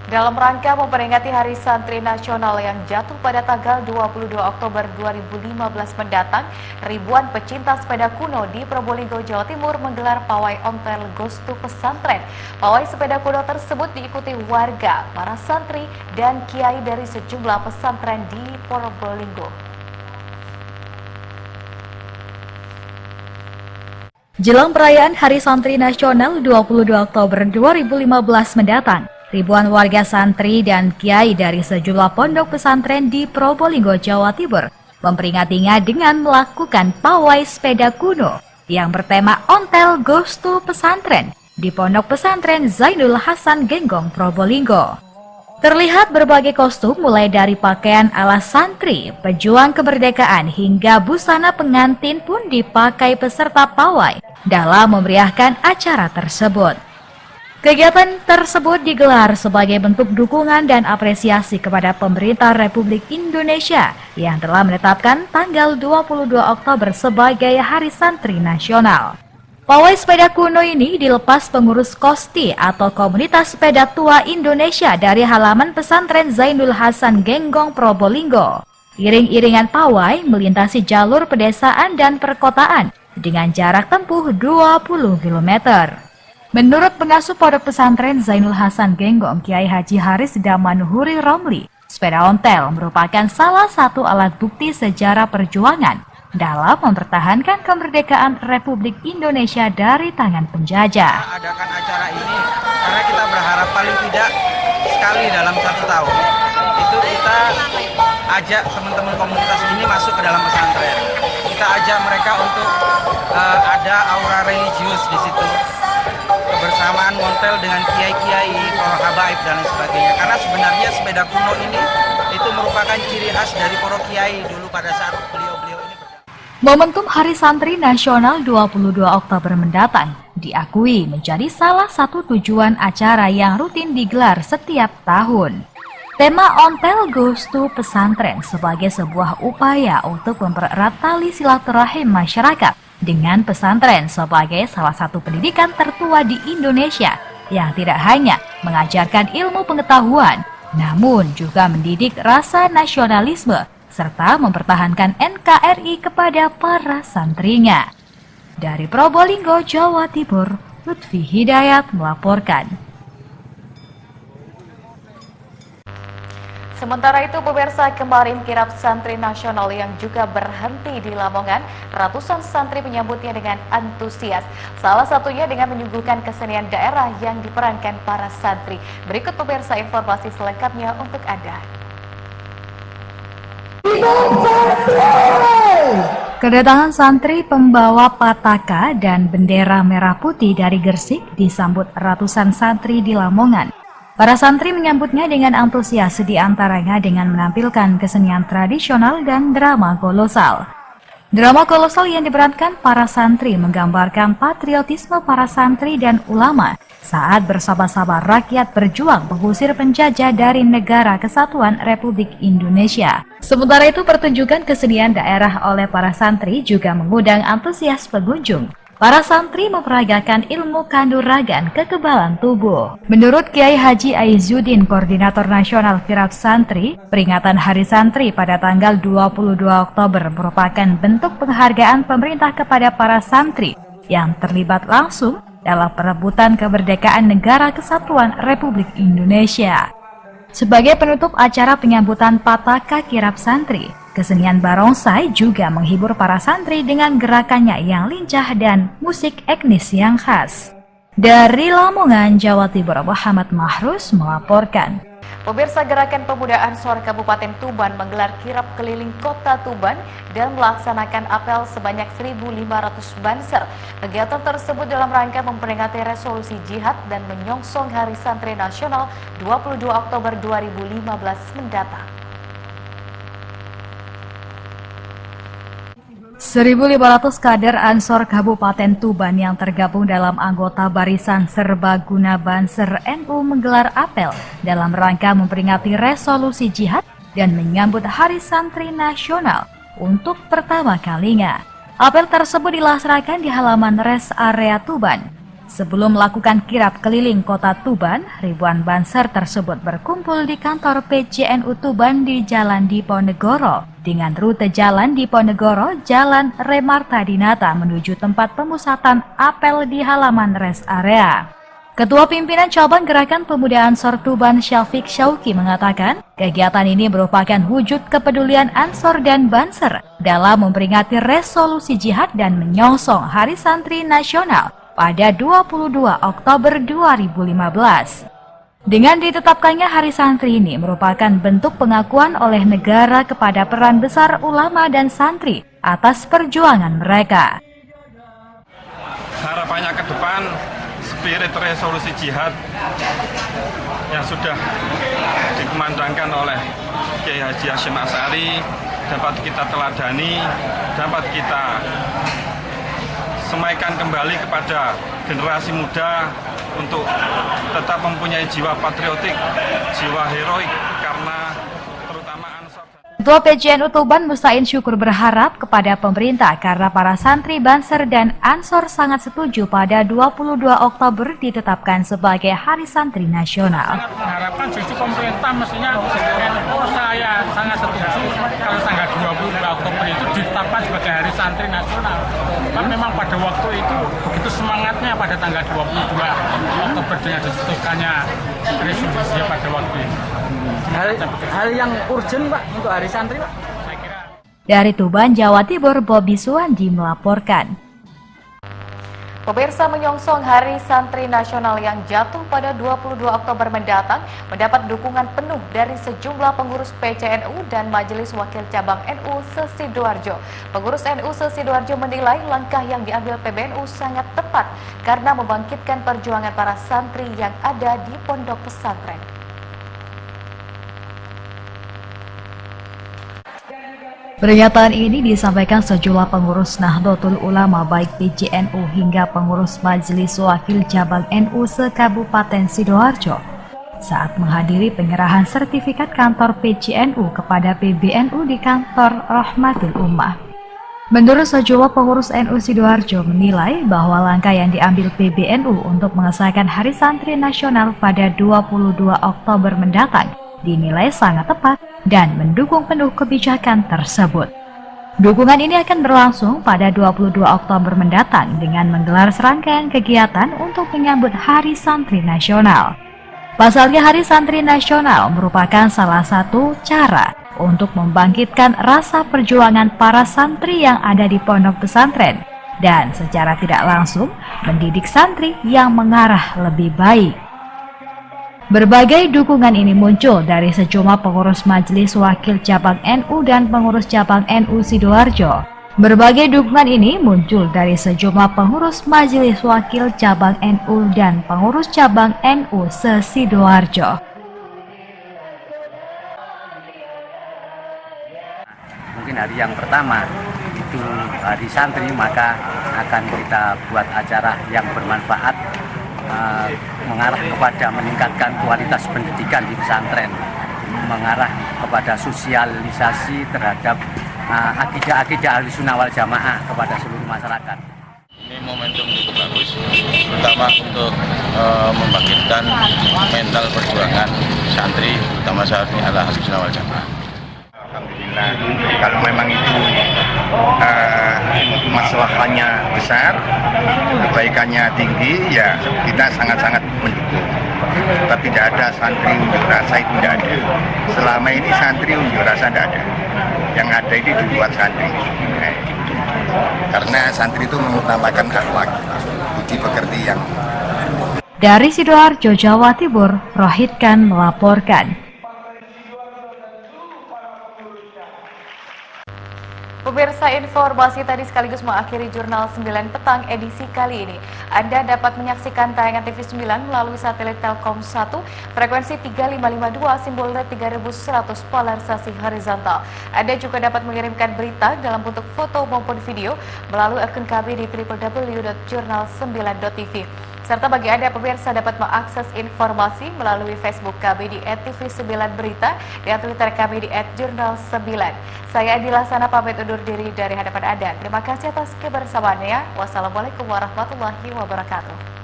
Dalam rangka memperingati Hari Santri Nasional yang jatuh pada tanggal 22 Oktober 2015 mendatang, ribuan pecinta sepeda kuno di Probolinggo, Jawa Timur menggelar pawai ontel Gostu Pesantren. Pawai sepeda kuno tersebut diikuti warga, para santri, dan kiai dari sejumlah pesantren di Probolinggo. Jelang perayaan Hari Santri Nasional 22 Oktober 2015 mendatang, ribuan warga santri dan kiai dari sejumlah pondok pesantren di Probolinggo, Jawa Timur memperingatinya dengan melakukan pawai sepeda kuno yang bertema ontel Gostu Pesantren di Pondok Pesantren Zainul Hasan Genggong, Probolinggo. Terlihat berbagai kostum mulai dari pakaian ala santri, pejuang kemerdekaan hingga busana pengantin pun dipakai peserta pawai dalam memeriahkan acara tersebut. Kegiatan tersebut digelar sebagai bentuk dukungan dan apresiasi kepada pemerintah Republik Indonesia yang telah menetapkan tanggal 22 Oktober sebagai Hari Santri Nasional. Pawai sepeda kuno ini dilepas pengurus KOSTI atau Komunitas Sepeda Tua Indonesia dari halaman pesantren Zainul Hasan Genggong, Probolinggo. Iring-iringan pawai melintasi jalur pedesaan dan perkotaan dengan jarak tempuh 20 km. Menurut pengasuh Pondok Pesantren Zainul Hasan Genggong, Kiai Haji Haris Damanhuri Romli, sepeda ontel merupakan salah satu alat bukti sejarah perjuangan dalam mempertahankan kemerdekaan Republik Indonesia dari tangan penjajah. Kita adakan acara ini karena kita berharap paling tidak sekali dalam 1 tahun itu kita ajak teman-teman komunitas ini masuk ke dalam pesantren. Kita ajak mereka untuk ada aura religius di situ, kebersamaan montel dengan kiai-kiai, para habaib dan lain sebagainya. Karena sebenarnya sepeda kuno ini itu merupakan ciri khas dari para kiai dulu pada saat beliau-beliau ini. Momentum Hari Santri Nasional 22 Oktober mendatang diakui menjadi salah satu tujuan acara yang rutin digelar setiap tahun. Tema ontel Gostu Pesantren sebagai sebuah upaya untuk mempererat tali silaturahim masyarakat dengan pesantren sebagai salah satu pendidikan tertua di Indonesia yang tidak hanya mengajarkan ilmu pengetahuan, namun juga mendidik rasa nasionalisme serta mempertahankan NKRI kepada para santrinya. Dari Probolinggo, Jawa Timur, Lutfi Hidayat melaporkan. Sementara itu, pemirsa, kemarin kirap santri nasional yang juga berhenti di Lamongan, ratusan santri menyambutnya dengan antusias. Salah satunya dengan menyuguhkan kesenian daerah yang diperankan para santri. Berikut pemirsa informasi selengkapnya untuk Anda. Kedatangan santri pembawa pataka dan bendera merah putih dari Gresik disambut ratusan santri di Lamongan. Para santri menyambutnya dengan antusias, di antaranya dengan menampilkan kesenian tradisional dan drama kolosal. Drama kolosal yang diperankan para santri menggambarkan patriotisme para santri dan ulama saat bersama-sama rakyat berjuang mengusir penjajah dari negara kesatuan Republik Indonesia. Sementara itu, pertunjukan kesenian daerah oleh para santri juga mengundang antusias pengunjung. Para santri memperagakan ilmu kanuragan kekebalan tubuh. Menurut Kiai Haji Aizuddin, Koordinator Nasional Kirap Santri, peringatan Hari Santri pada tanggal 22 Oktober merupakan bentuk penghargaan pemerintah kepada para santri yang terlibat langsung dalam perebutan kemerdekaan Negara Kesatuan Republik Indonesia. Sebagai penutup acara penyambutan Pataka Kirap Santri, kesenian barongsai juga menghibur para santri dengan gerakannya yang lincah dan musik etnis yang khas. Dari Lamongan, Jawa Timur, Muhammad Mahrus melaporkan. Pemirsa, Gerakan Pemuda Ansor Kabupaten Tuban menggelar kirap keliling kota Tuban dan melaksanakan apel sebanyak 1.500 banser. Kegiatan tersebut dalam rangka memperingati resolusi jihad dan menyongsong Hari Santri Nasional 22 Oktober 2015 mendatang. 1.500 kader Ansor Kabupaten Tuban yang tergabung dalam anggota Barisan Serbaguna Banser NU menggelar apel dalam rangka memperingati resolusi jihad dan menyambut Hari Santri Nasional untuk pertama kalinya. Apel tersebut dilaksanakan di halaman res area Tuban. Sebelum melakukan kirap keliling kota Tuban, ribuan banser tersebut berkumpul di kantor PJNU Tuban di Jalan Diponegoro dengan rute Jalan Diponegoro, Jalan Remarta Dinata menuju tempat pemusatan apel di halaman rest area. Ketua Pimpinan Cabang Gerakan Pemuda Ansor Tuban Syafiq Syauki mengatakan, kegiatan ini merupakan wujud kepedulian Ansor dan Banser dalam memperingati resolusi jihad dan menyongsong Hari Santri Nasional pada 22 Oktober 2015. Dengan ditetapkannya Hari Santri ini merupakan bentuk pengakuan oleh negara kepada peran besar ulama dan santri atas perjuangan mereka. Harapannya ke depan, spirit resolusi jihad yang sudah dikumandangkan oleh Kiai Haji Hasyim Asy'ari dapat kita teladani, dapat kita semaikan kembali kepada generasi muda untuk tetap mempunyai jiwa patriotik, jiwa heroik, karena terutama Ansor. Ketua PJNU Tuban Mustain Syukur berharap kepada pemerintah karena para santri, Banser, dan Ansor sangat setuju pada 22 Oktober ditetapkan sebagai Hari Santri Nasional. Sangat mengharapkan justru pemerintah mestinya saya sangat setuju kalau tanggal 22 Oktober itu ditetapkan sebagai Hari Santri Nasional. Kan memang pada waktu itu begitu semangatnya pada tanggal 22 Oktober dengan ditetapkannya resolusi pada waktu itu. Hal yang urgent Pak untuk Hari Santri Pak? Saya kira. Dari Tuban, Jawa Timur, Bobi Suwandi melaporkan. Pemirsa, menyongsong Hari Santri Nasional yang jatuh pada 22 Oktober mendatang mendapat dukungan penuh dari sejumlah pengurus PCNU dan Majelis Wakil Cabang NU se-Sidoarjo. Pengurus NU se-Sidoarjo menilai langkah yang diambil PBNU sangat tepat karena membangkitkan perjuangan para santri yang ada di pondok pesantren. Pernyataan ini disampaikan sejumlah pengurus Nahdlatul Ulama baik PJNU hingga pengurus Majelis Wakil Cabang NU se-Kabupaten Sidoarjo saat menghadiri penyerahan sertifikat kantor PJNU kepada PBNU di kantor Rahmatul Ummah. Menurut sejumlah pengurus NU Sidoarjo menilai bahwa langkah yang diambil PBNU untuk mengesahkan Hari Santri Nasional pada 22 Oktober mendatang dinilai sangat tepat dan mendukung penuh kebijakan tersebut. Dukungan ini akan berlangsung pada 22 Oktober mendatang dengan menggelar serangkaian kegiatan untuk menyambut Hari Santri Nasional. Pasalnya Hari Santri Nasional merupakan salah satu cara untuk membangkitkan rasa perjuangan para santri yang ada di pondok pesantren dan secara tidak langsung mendidik santri yang mengarah lebih baik. Berbagai dukungan ini muncul dari sejumlah pengurus Majelis Wakil Cabang NU dan pengurus Cabang NU Sidoarjo. Berbagai dukungan ini muncul dari sejumlah pengurus Majelis Wakil Cabang NU dan pengurus Cabang NU se-Sidoarjo. Mungkin hari yang pertama itu Hari Santri, maka akan kita buat acara yang bermanfaat mengarah kepada meningkatkan kualitas pendidikan di pesantren, mengarah kepada sosialisasi terhadap akidah-akidah Ahlussunnah wal Jamaah kepada seluruh masyarakat. Ini momentum cukup bagus, terutama untuk membangkitkan mental perjuangan santri, terutama saat ini adalah Ahlussunnah wal Jamaah. Alhamdulillah, kalau memang itu masalahnya besar, kebaikannya tinggi, ya kita sangat-sangat mendukung. Tapi tidak ada santri unjuk rasa, itu tidak ada. Selama ini santri unjuk rasa tidak ada. Yang ada ini dibuat santri. Karena santri itu mengutamakan akhlak, budi pekerti yang. Dari Sidoarjo, Jawa Timur, Rohid Khan melaporkan. Pemirsa, informasi tadi sekaligus mengakhiri Jurnal 9 Petang edisi kali ini. Anda dapat menyaksikan tayangan TV 9 melalui satelit Telkom 1, frekuensi 3552, simbol 3100 polarisasi horizontal. Anda juga dapat mengirimkan berita dalam bentuk foto maupun video melalui akun kami di www.jurnal9.tv. Serta bagi Anda pemirsa dapat mengakses informasi melalui Facebook kami di @tv9berita dan Twitter kami di @jurnal9. Saya Adi Laksana pamit undur diri dari hadapan Anda. Terima kasih atas kebersamaannya. Wassalamualaikum warahmatullahi wabarakatuh.